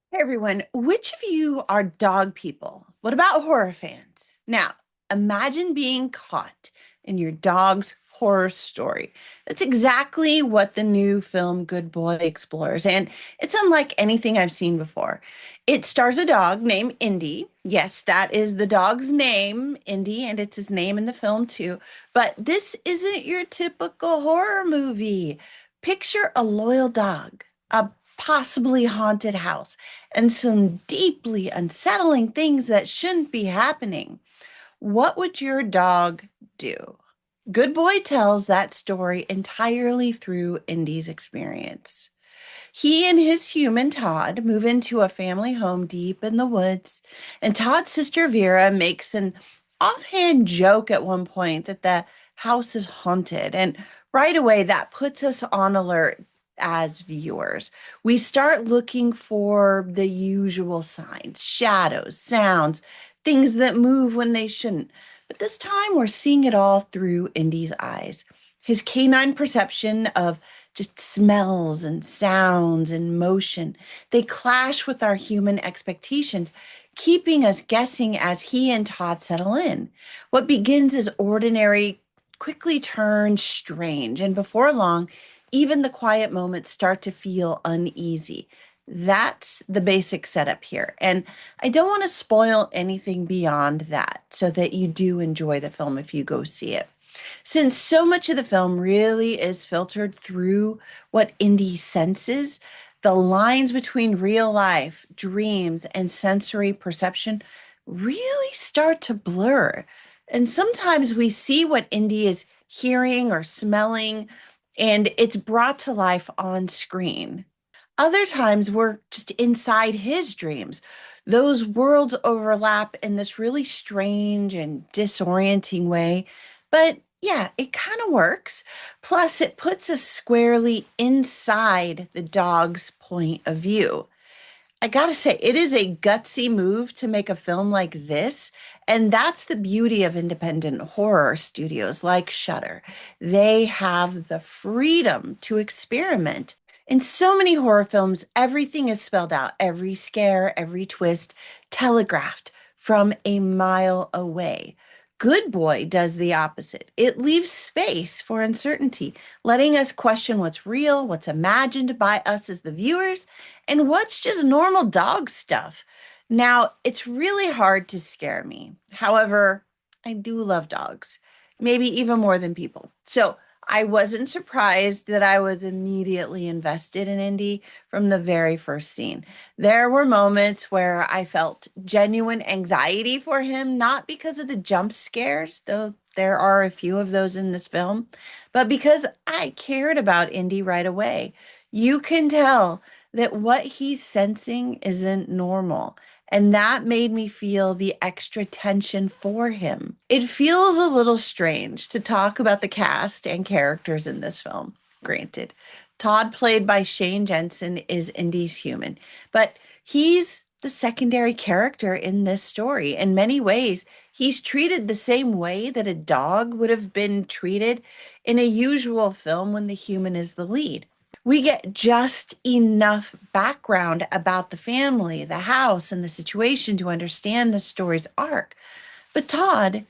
Hey everyone, which of you are dog people? What about horror fans? Now, imagine being caught in your dog's horror story. That's exactly what the new film Good Boy explores, and it's unlike anything I've seen before. It stars a dog named Indy. Yes, that is the dog's name, Indy, and it's his name in the film too. But this isn't your typical horror movie. Picture a loyal dog, a possibly haunted house, and some deeply unsettling things that shouldn't be happening. What would your dog do? Good Boy tells that story entirely through Indy's experience. He and his human Todd move into a family home deep in the woods, and Todd's sister Vera makes an offhand joke at one point that the house is haunted. And right away, that puts us on alert as viewers. We start looking for the usual signs, shadows, sounds, things that move when they shouldn't. But this time, we're seeing it all through Indy's eyes. His canine perception of just smells and sounds and motion. They clash with our human expectations, keeping us guessing as he and Todd settle in. What begins as ordinary quickly turns strange, and before long, even the quiet moments start to feel uneasy. That's the basic setup here. And I don't want to spoil anything beyond that so that you do enjoy the film if you go see it. Since so much of the film really is filtered through what Indy senses, the lines between real life, dreams, and sensory perception really start to blur. And sometimes we see what Indy is hearing or smelling, and it's brought to life on screen. Other times we're just inside his dreams. Those worlds overlap in this really strange and disorienting way. But yeah, it kind of works. Plus, it puts us squarely inside the dog's point of view. I gotta say, it is a gutsy move to make a film like this. And that's the beauty of independent horror studios like Shudder. They have the freedom to experiment. In so many horror films, everything is spelled out, every scare, every twist, telegraphed from a mile away. Good Boy does the opposite. It leaves space for uncertainty, letting us question what's real, what's imagined by us as the viewers, and what's just normal dog stuff. Now, it's really hard to scare me. However, I do love dogs, maybe even more than people. So I wasn't surprised that I was immediately invested in Indy from the very first scene. There were moments where I felt genuine anxiety for him, not because of the jump scares, though there are a few of those in this film, but because I cared about Indy right away. You can tell that what he's sensing isn't normal. And that made me feel the extra tension for him. It feels a little strange to talk about the cast and characters in this film, granted. Todd, played by Shane Jensen, is Indy's human, but he's the secondary character in this story. In many ways, he's treated the same way that a dog would have been treated in a usual film when the human is the lead. We get just enough background about the family, the house, and the situation to understand the story's arc. But Todd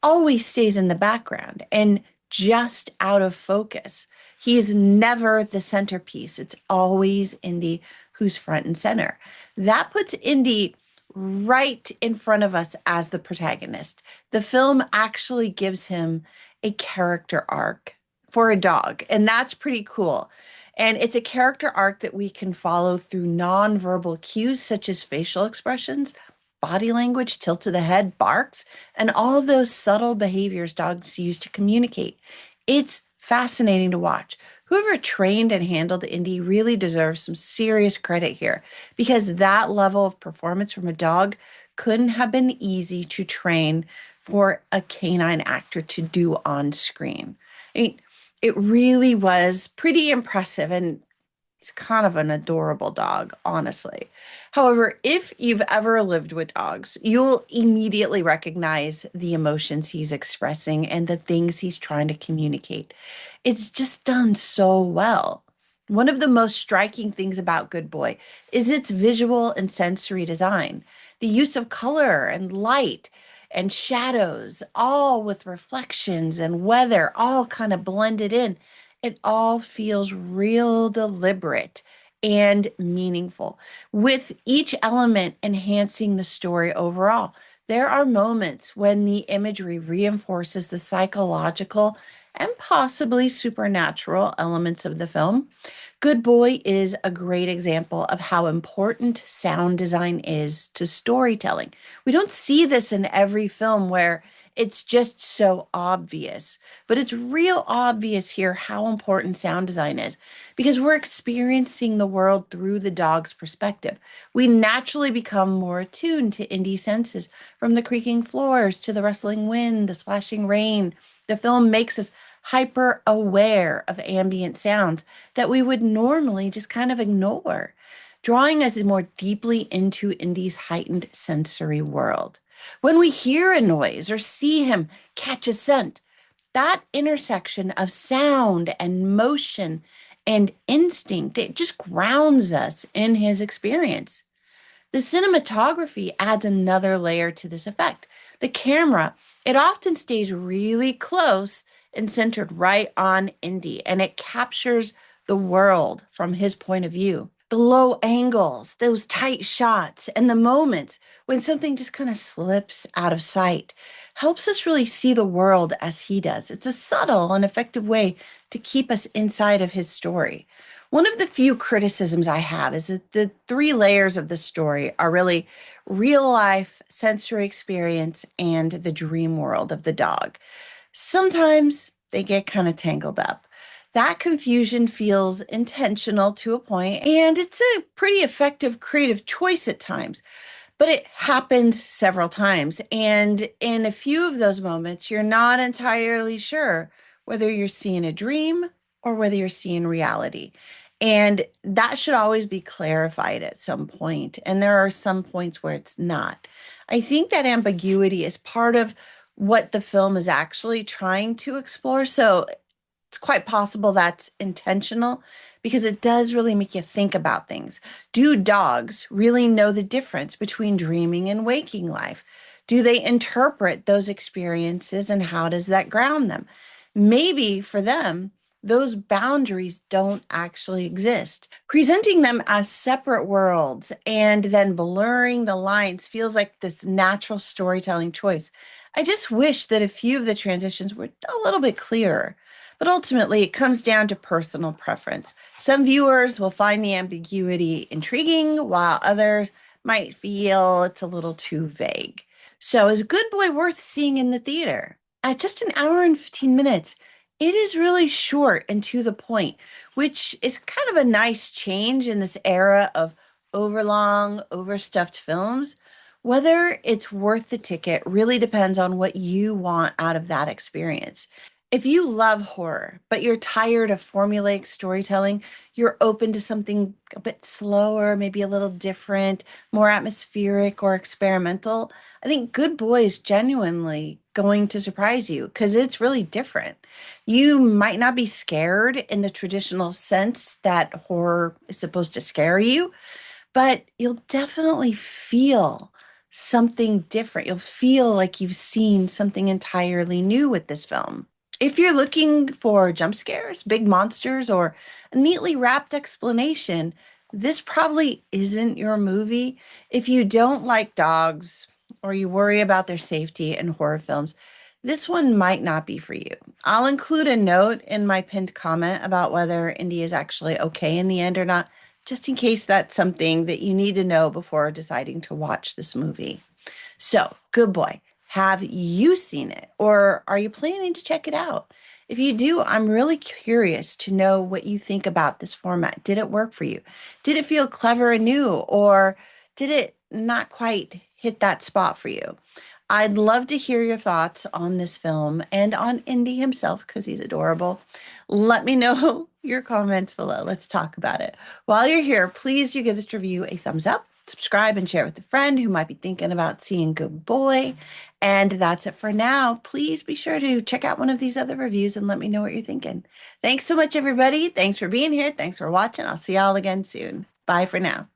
always stays in the background and just out of focus. He is never the centerpiece. It's always Indy who's front and center. That puts Indy right in front of us as the protagonist. The film actually gives him a character arc for a dog, and that's pretty cool. And it's a character arc that we can follow through nonverbal cues such as facial expressions, body language, tilt of the head, barks, and all those subtle behaviors dogs use to communicate. It's fascinating to watch. Whoever trained and handled Indy really deserves some serious credit here because that level of performance from a dog couldn't have been easy to train for a canine actor to do on screen. I mean, it really was pretty impressive and he's kind of an adorable dog, honestly. However, if you've ever lived with dogs, you'll immediately recognize the emotions he's expressing and the things he's trying to communicate. It's just done so well. One of the most striking things about Good Boy is its visual and sensory design. The use of color and light and shadows, all with reflections and weather, all kind of blended in. It all feels real deliberate and meaningful, with each element enhancing the story overall. There are moments when the imagery reinforces the psychological and possibly supernatural elements of the film. Good Boy is a great example of how important sound design is to storytelling. We don't see this in every film where it's just so obvious, but it's real obvious here how important sound design is because we're experiencing the world through the dog's perspective. We naturally become more attuned to indie senses, from the creaking floors to the rustling wind, the splashing rain. The film makes us hyper aware of ambient sounds that we would normally just kind of ignore, drawing us more deeply into Indy's heightened sensory world. When we hear a noise or see him catch a scent, that intersection of sound and motion and instinct, it just grounds us in his experience. The cinematography adds another layer to this effect. The camera, it often stays really close and centered right on Indy, and it captures the world from his point of view. The low angles, those tight shots, and the moments when something just kind of slips out of sight helps us really see the world as he does. It's a subtle and effective way to keep us inside of his story. One of the few criticisms I have is that the three layers of the story are really real life, sensory experience, and the dream world of the dog. Sometimes they get kind of tangled up. That confusion feels intentional to a point, and it's a pretty effective creative choice at times. But it happens several times. And in a few of those moments, you're not entirely sure whether you're seeing a dream or whether you're seeing reality. And that should always be clarified at some point. And there are some points where it's not. I think that ambiguity is part of what the film is actually trying to explore. So it's quite possible that's intentional because it does really make you think about things. Do dogs really know the difference between dreaming and waking life? Do they interpret those experiences and how does that ground them? Maybe for them, those boundaries don't actually exist. Presenting them as separate worlds and then blurring the lines feels like this natural storytelling choice. I just wish that a few of the transitions were a little bit clearer. But ultimately, it comes down to personal preference. Some viewers will find the ambiguity intriguing, while others might feel it's a little too vague. So, is Good Boy worth seeing in the theater? At just an hour and 15 minutes, it is really short and to the point, which is kind of a nice change in this era of overlong, overstuffed films. Whether it's worth the ticket really depends on what you want out of that experience. If you love horror, but you're tired of formulaic storytelling, you're open to something a bit slower, maybe a little different, more atmospheric or experimental, I think Good Boy is genuinely going to surprise you because it's really different. You might not be scared in the traditional sense that horror is supposed to scare you, but you'll definitely feel something different. You'll feel like you've seen something entirely new with this film. If you're looking for jump scares, big monsters, or a neatly wrapped explanation, this probably isn't your movie. If you don't like dogs or you worry about their safety in horror films, this one might not be for you. I'll include a note in my pinned comment about whether Indy is actually okay in the end or not, just in case that's something that you need to know before deciding to watch this movie. So, Good Boy, have you seen it or are you planning to check it out? If you do, I'm really curious to know what you think about this format. Did it work for you? Did it feel clever and new, or did it not quite hit that spot for you? I'd love to hear your thoughts on this film and on Indy himself because he's adorable. Let me know your comments below. Let's talk about it. While you're here, please do give this review a thumbs up subscribe and share with a friend who might be thinking about seeing Good Boy. And that's it for now. Please be sure to check out one of these other reviews and let me know what you're thinking. Thanks so much, everybody. Thanks for being here. Thanks for watching. I'll see y'all again soon. Bye for now.